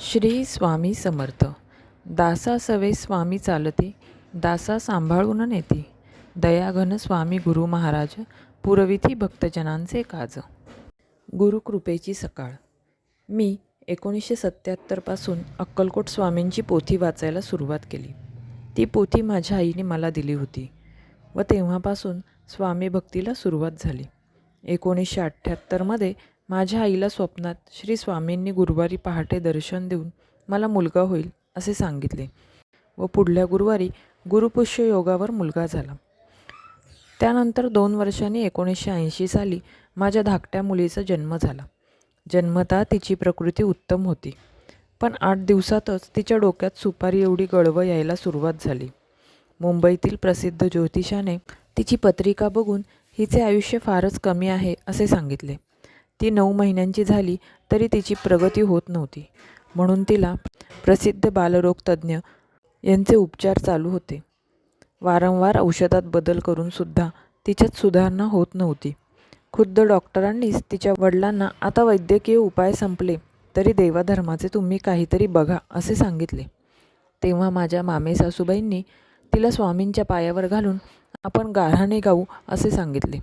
श्री स्वामी समर्थ. दासा सवे स्वामी चालती, दासा सांभाळून नेती. दयाघन स्वामी गुरु महाराज, पुरविती भक्तजनांचे काज. गुरुकृपेची सकाळ. मी 1977 पासून अक्कलकोट स्वामींची पोथी वाचायला सुरुवात केली. ती पोथी माझ्या आईने मला दिली होती व तेव्हापासून स्वामी भक्तीला सुरुवात झाली. 1978मध्ये माझ्या आईला स्वप्नात श्री स्वामींनी गुरुवारी पहाटे दर्शन देऊन मला मुलगा होईल असे सांगितले व पुढल्या गुरुवारी गुरुपुष्य योगावर मुलगा झाला. त्यानंतर 2 वर्षांनी 1980 साली माझ्या धाकट्या मुलीचा जन्म झाला. जन्मतः तिची प्रकृती उत्तम होती, पण 8 दिवसातच तिच्या डोक्यात सुपारी एवढी गळवं यायला सुरुवात झाली. मुंबईतील प्रसिद्ध ज्योतिषाने तिची पत्रिका बघून हिचे आयुष्य फारच कमी आहे असे सांगितले. ती 9 महिन्यांची झाली तरी तिची प्रगती होत नव्हती, म्हणून तिला प्रसिद्ध बालरोग तज्ज्ञ यांचे उपचार चालू होते. वारंवार औषधात बदल करूनसुद्धा तिच्यात सुधारणा होत नव्हती. खुद्द डॉक्टरांनीच तिच्या वडिलांना आता वैद्यकीय उपाय संपले तरी देवाधर्माचे तुम्ही काहीतरी बघा असे सांगितले. तेव्हा माझ्या मामे सासूबाईंनी तिला स्वामींच्या पायावर घालून आपण गाऱ्हाणे गाऊ असे सांगितले.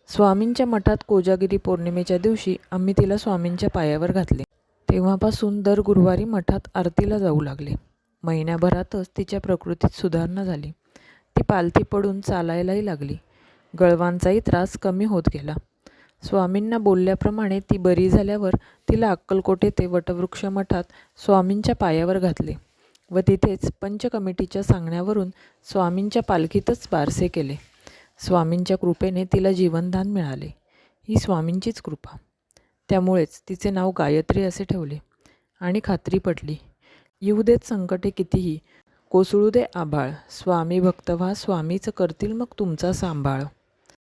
स्वामींच्या मठात कोजागिरी पौर्णिमेच्या दिवशी आम्ही तिला स्वामींच्या पायावर घातले. तेव्हापासून दर गुरुवारी मठात आरतीला जाऊ लागले. महिन्याभरातच तिच्या प्रकृतीत सुधारणा झाली. ती पालथी पडून चालायलाही लागली. गळवांचाही त्रास कमी होत गेला. स्वामींना बोलल्याप्रमाणे ती बरी झाल्यावर तिला अक्कलकोट येथे वटवृक्ष मठात स्वामींच्या पायावर घातले व तिथेच पंच कमिटीच्या सांगण्यावरून स्वामींच्या पालखीतच बारसे केले. स्वामींच्या कृपेने तिला जीवनदान मिळाले. ही स्वामींचीच कृपा. त्यामुळेच तिचे नाव गायत्री असे ठेवले आणि खात्री पटली. येऊ देत संकटे कितीही, कोसळू दे आभाळ, स्वामी भक्त व्हा, स्वामीच करतील मग तुमचा सांभाळ.